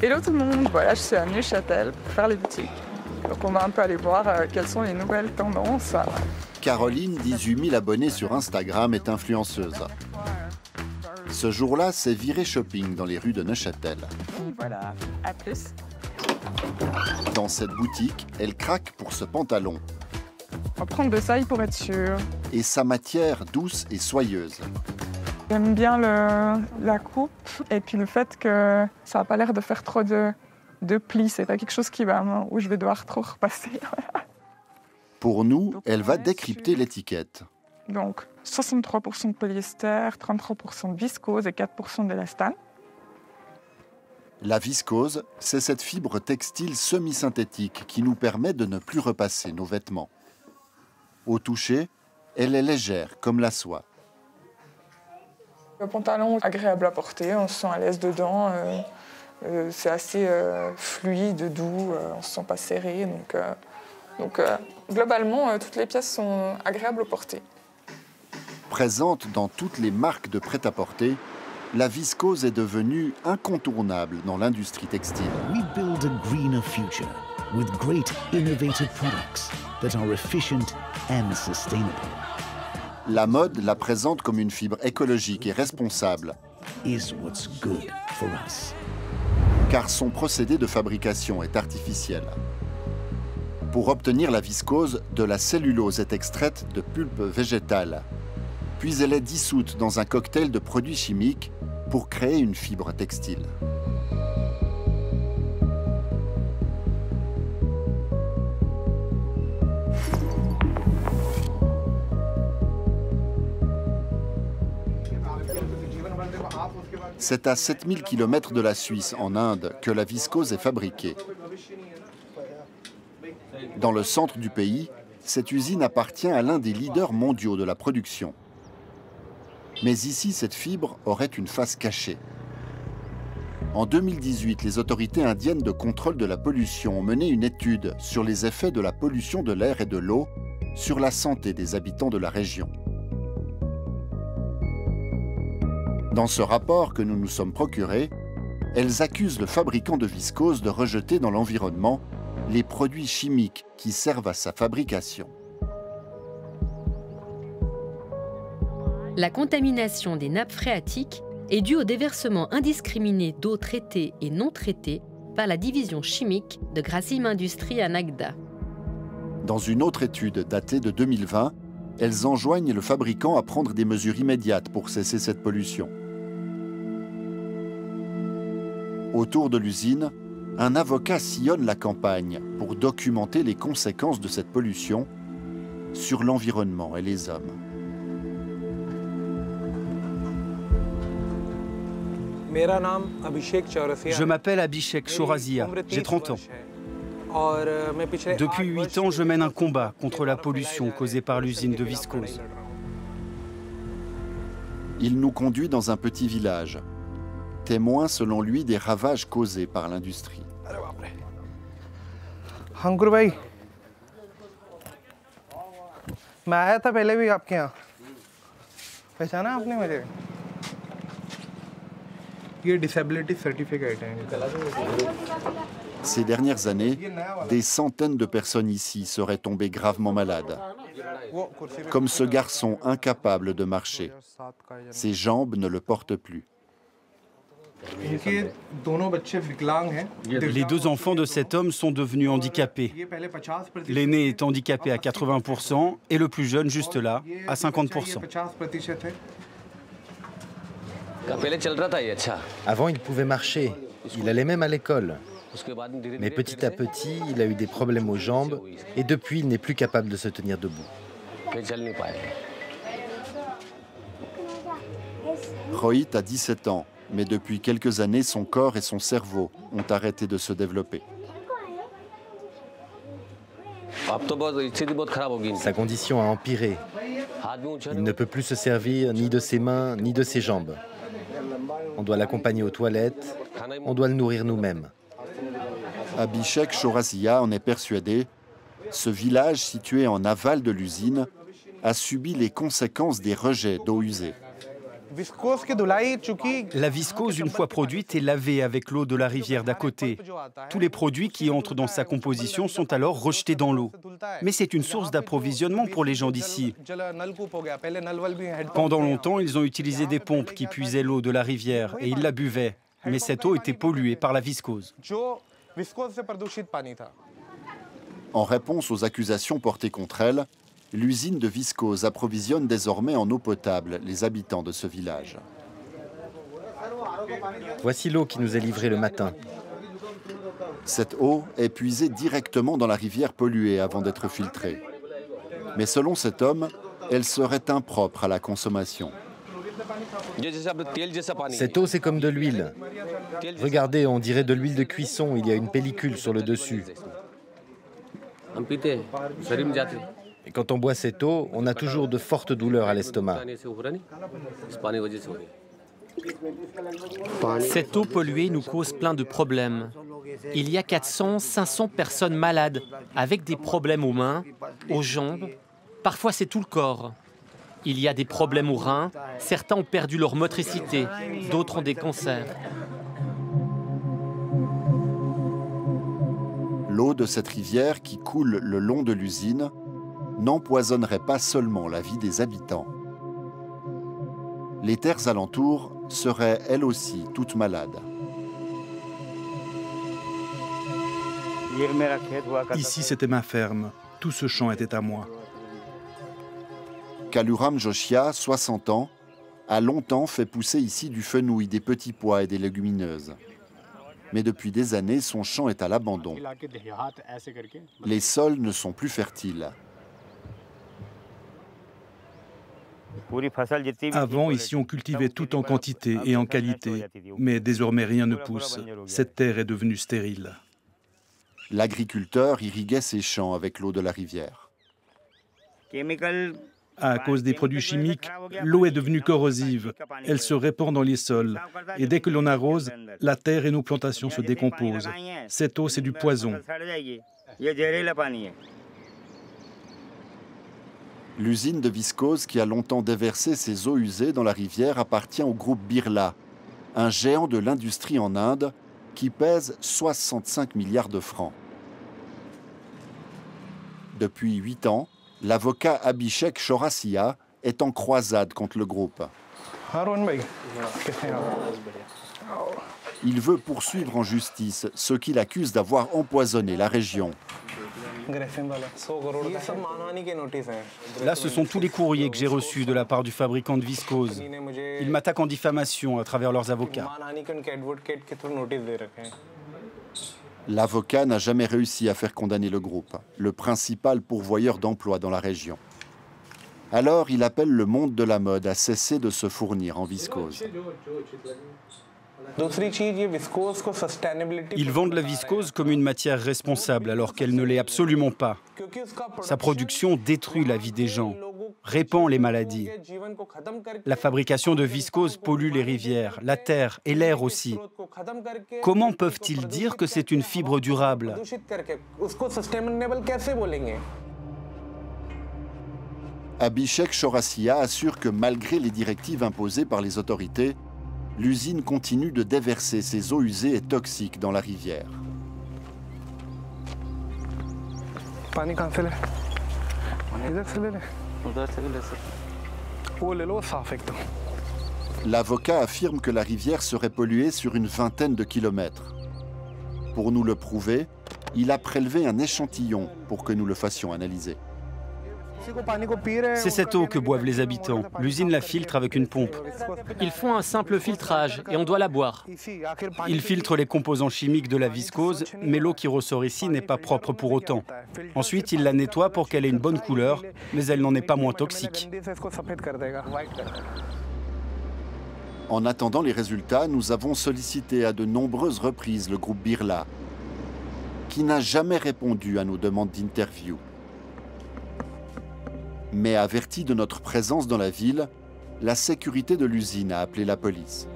Hello tout le monde, voilà, je suis à Neuchâtel pour faire les boutiques. Donc on va un peu aller voir quelles sont les nouvelles tendances. Caroline, 18 000 abonnés sur Instagram, est influenceuse. Ce jour-là, c'est viré shopping dans les rues de Neuchâtel. Voilà, à plus. Dans cette boutique, elle craque pour ce pantalon. On va prendre de ça pour être sûr. Et sa matière douce et soyeuse. J'aime bien la coupe et puis le fait que ça n'a pas l'air de faire trop de plis. C'est pas quelque chose où je vais devoir trop repasser. Pour nous, elle va décrypter l'étiquette. Donc 63% de polyester, 33% de viscose et 4% d'élastane. La viscose, c'est cette fibre textile semi-synthétique qui nous permet de ne plus repasser nos vêtements. Au toucher, elle est légère comme la soie. Le pantalon est agréable à porter, on se sent à l'aise dedans. C'est assez fluide, doux, on se sent pas serré. Donc globalement, toutes les pièces sont agréables à porter. Présente dans toutes les marques de prêt-à-porter, la viscose est devenue incontournable dans l'industrie textile. We build a greener future with great innovative products that are efficient and sustainable. La mode la présente comme une fibre écologique et responsable. Is what's good for us. Car son procédé de fabrication est artificiel. Pour obtenir la viscose, de la cellulose est extraite de pulpe végétale. Puis elle est dissoute dans un cocktail de produits chimiques pour créer une fibre textile. C'est à 7000 km de la Suisse, en Inde, que la viscose est fabriquée. Dans le centre du pays, cette usine appartient à l'un des leaders mondiaux de la production. Mais ici, cette fibre aurait une face cachée. En 2018, les autorités indiennes de contrôle de la pollution ont mené une étude sur les effets de la pollution de l'air et de l'eau sur la santé des habitants de la région. Dans ce rapport que nous nous sommes procurés, elles accusent le fabricant de viscose de rejeter dans l'environnement les produits chimiques qui servent à sa fabrication. La contamination des nappes phréatiques est due au déversement indiscriminé d'eau traitée et non traitée par la division chimique de Grasim Industries à Nagda. Dans une autre étude datée de 2020, elles enjoignent le fabricant à prendre des mesures immédiates pour cesser cette pollution. Autour de l'usine, un avocat sillonne la campagne pour documenter les conséquences de cette pollution sur l'environnement et les hommes. Je m'appelle Abhishek Chaurasia, j'ai 30 ans. Depuis 8 ans, je mène un combat contre la pollution causée par l'usine de viscose. Il nous conduit dans un petit village, témoin selon lui des ravages causés par l'industrie. अंकुर भाई मैं आया था पहले भी आपके यहाँ पहचाना आपने मुझे ये डिसेबिलिटी सर्टिफिकेट है Ces dernières années, des centaines de personnes ici seraient tombées gravement malades. Comme ce garçon incapable de marcher. Ses jambes ne le portent plus. Les deux enfants de cet homme sont devenus handicapés. L'aîné est handicapé à 80% et le plus jeune, juste là, à 50%. Avant, il pouvait marcher. Il allait même à l'école. Mais petit à petit, il a eu des problèmes aux jambes et depuis, il n'est plus capable de se tenir debout. Rohit a 17 ans, mais depuis quelques années, son corps et son cerveau ont arrêté de se développer. Sa condition a empiré. Il ne peut plus se servir ni de ses mains, ni de ses jambes. On doit l'accompagner aux toilettes, on doit le nourrir nous-mêmes. Abhishek Chaurasia en est persuadé. Ce village situé en aval de l'usine a subi les conséquences des rejets d'eau usée. La viscose, une fois produite, est lavée avec l'eau de la rivière d'à côté. Tous les produits qui entrent dans sa composition sont alors rejetés dans l'eau. Mais c'est une source d'approvisionnement pour les gens d'ici. Pendant longtemps, ils ont utilisé des pompes qui puisaient l'eau de la rivière et ils la buvaient. Mais cette eau était polluée par la viscose. En réponse aux accusations portées contre elle, l'usine de viscose approvisionne désormais en eau potable les habitants de ce village. Voici l'eau qui nous est livrée le matin. Cette eau est puisée directement dans la rivière polluée avant d'être filtrée. Mais selon cet homme, elle serait impropre à la consommation. Cette eau, c'est comme de l'huile. Regardez, on dirait de l'huile de cuisson, il y a une pellicule sur le dessus. Et quand on boit cette eau, on a toujours de fortes douleurs à l'estomac. Cette eau polluée nous cause plein de problèmes. Il y a 400, 500 personnes malades, avec des problèmes aux mains, aux jambes. Parfois, c'est tout le corps. Il y a des problèmes aux reins. Certains ont perdu leur motricité, d'autres ont des cancers. L'eau de cette rivière qui coule le long de l'usine n'empoisonnerait pas seulement la vie des habitants. Les terres alentours seraient elles aussi toutes malades. Ici, c'était ma ferme. Tout ce champ était à moi. Kaluram Joshia, 60 ans, a longtemps fait pousser ici du fenouil, des petits pois et des légumineuses. Mais depuis des années, son champ est à l'abandon. Les sols ne sont plus fertiles. Avant, ici, on cultivait tout en quantité et en qualité. Mais désormais, rien ne pousse. Cette terre est devenue stérile. L'agriculteur irriguait ses champs avec l'eau de la rivière. À cause des produits chimiques, l'eau est devenue corrosive. Elle se répand dans les sols. Et dès que l'on arrose, la terre et nos plantations se décomposent. Cette eau, c'est du poison. L'usine de viscose qui a longtemps déversé ses eaux usées dans la rivière appartient au groupe Birla, un géant de l'industrie en Inde qui pèse 65 milliards de francs. Depuis 8 ans, l'avocat Abhishek Chaurasia est en croisade contre le groupe. Il veut poursuivre en justice ceux qui l'accusent d'avoir empoisonné la région. Là, ce sont tous les courriers que j'ai reçus de la part du fabricant de viscose. Ils m'attaquent en diffamation à travers leurs avocats. L'avocat n'a jamais réussi à faire condamner le groupe, le principal pourvoyeur d'emplois dans la région. Alors, il appelle le monde de la mode à cesser de se fournir en viscose. Ils vendent la viscose comme une matière responsable alors qu'elle ne l'est absolument pas. Sa production détruit la vie des gens, répand les maladies. La fabrication de viscose pollue les rivières, la terre et l'air aussi. Comment peuvent-ils dire que c'est une fibre durable ? Abhishek Chaurasia assure que malgré les directives imposées par les autorités, l'usine continue de déverser ses eaux usées et toxiques dans la rivière. L'avocat affirme que la rivière serait polluée sur une vingtaine de kilomètres. Pour nous le prouver, il a prélevé un échantillon pour que nous le fassions analyser. C'est cette eau que boivent les habitants. L'usine la filtre avec une pompe. Ils font un simple filtrage et on doit la boire. Ils filtrent les composants chimiques de la viscose, mais l'eau qui ressort ici n'est pas propre pour autant. Ensuite, ils la nettoient pour qu'elle ait une bonne couleur, mais elle n'en est pas moins toxique. En attendant les résultats, nous avons sollicité à de nombreuses reprises le groupe Birla, qui n'a jamais répondu à nos demandes d'interview. Mais averti de notre présence dans la ville, la sécurité de l'usine a appelé la police.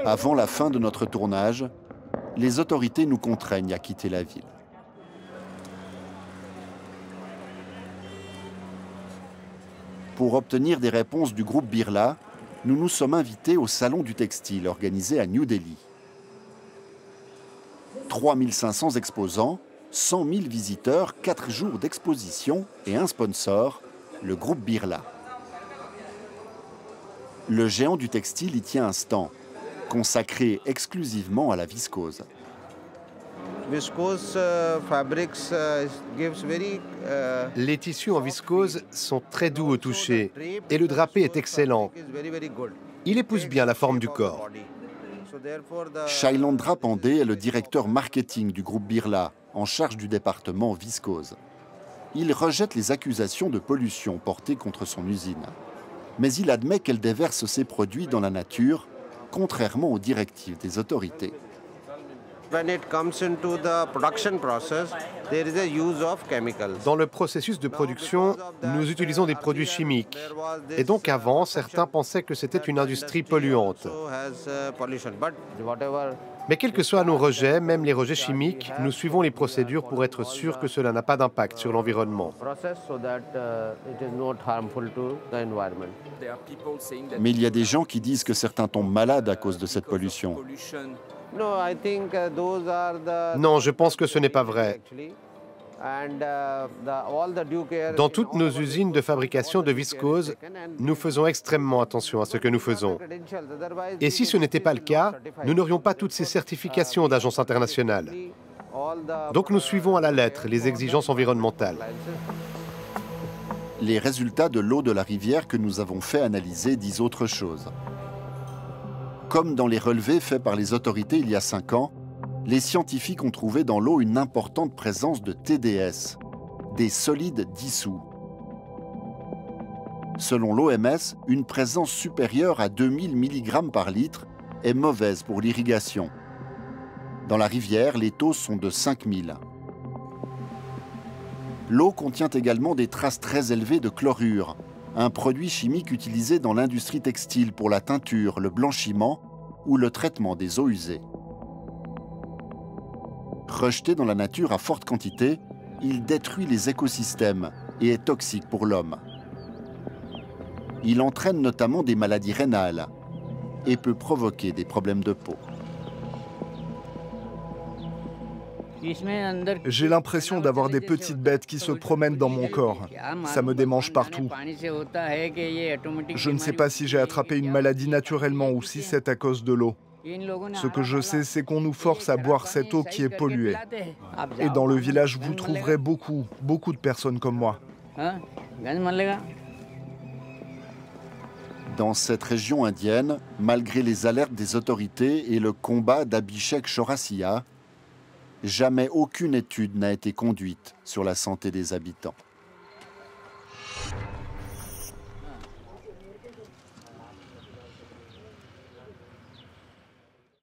Avant la fin de notre tournage, les autorités nous contraignent à quitter la ville. Pour obtenir des réponses du groupe Birla, nous nous sommes invités au Salon du Textile organisé à New Delhi. 3500 exposants, 100 000 visiteurs, 4 jours d'exposition et un sponsor, le groupe Birla. Le géant du textile y tient un stand, consacré exclusivement à la viscose. Les tissus en viscose sont très doux au toucher et le drapé est excellent. Il épouse bien la forme du corps. Shailandra Pandey est le directeur marketing du groupe Birla, en charge du département viscose. Il rejette les accusations de pollution portées contre son usine. Mais il admet qu'elle déverse ses produits dans la nature, contrairement aux directives des autorités. Dans le processus de production, nous utilisons des produits chimiques. Et donc avant, certains pensaient que c'était une industrie polluante. Mais quels que soient nos rejets, même les rejets chimiques, nous suivons les procédures pour être sûrs que cela n'a pas d'impact sur l'environnement. Mais il y a des gens qui disent que certains tombent malades à cause de cette pollution. Non, je pense que ce n'est pas vrai. Dans toutes nos usines de fabrication de viscose, nous faisons extrêmement attention à ce que nous faisons. Et si ce n'était pas le cas, nous n'aurions pas toutes ces certifications d'agences internationales. Donc nous suivons à la lettre les exigences environnementales. Les résultats de l'eau de la rivière que nous avons fait analyser disent autre chose. Comme dans les relevés faits par les autorités il y a 5 ans, les scientifiques ont trouvé dans l'eau une importante présence de TDS, des solides dissous. Selon l'OMS, une présence supérieure à 2000 mg par litre est mauvaise pour l'irrigation. Dans la rivière, les taux sont de 5000. L'eau contient également des traces très élevées de chlorure, un produit chimique utilisé dans l'industrie textile pour la teinture, le blanchiment ou le traitement des eaux usées. Rejeté dans la nature à forte quantité, il détruit les écosystèmes et est toxique pour l'homme. Il entraîne notamment des maladies rénales et peut provoquer des problèmes de peau. J'ai l'impression d'avoir des petites bêtes qui se promènent dans mon corps. Ça me démange partout. Je ne sais pas si j'ai attrapé une maladie naturellement ou si c'est à cause de l'eau. Ce que je sais, c'est qu'on nous force à boire cette eau qui est polluée. Et dans le village, vous trouverez beaucoup de personnes comme moi. Dans cette région indienne, malgré les alertes des autorités et le combat d'Abhishek Chaurasia, jamais aucune étude n'a été conduite sur la santé des habitants.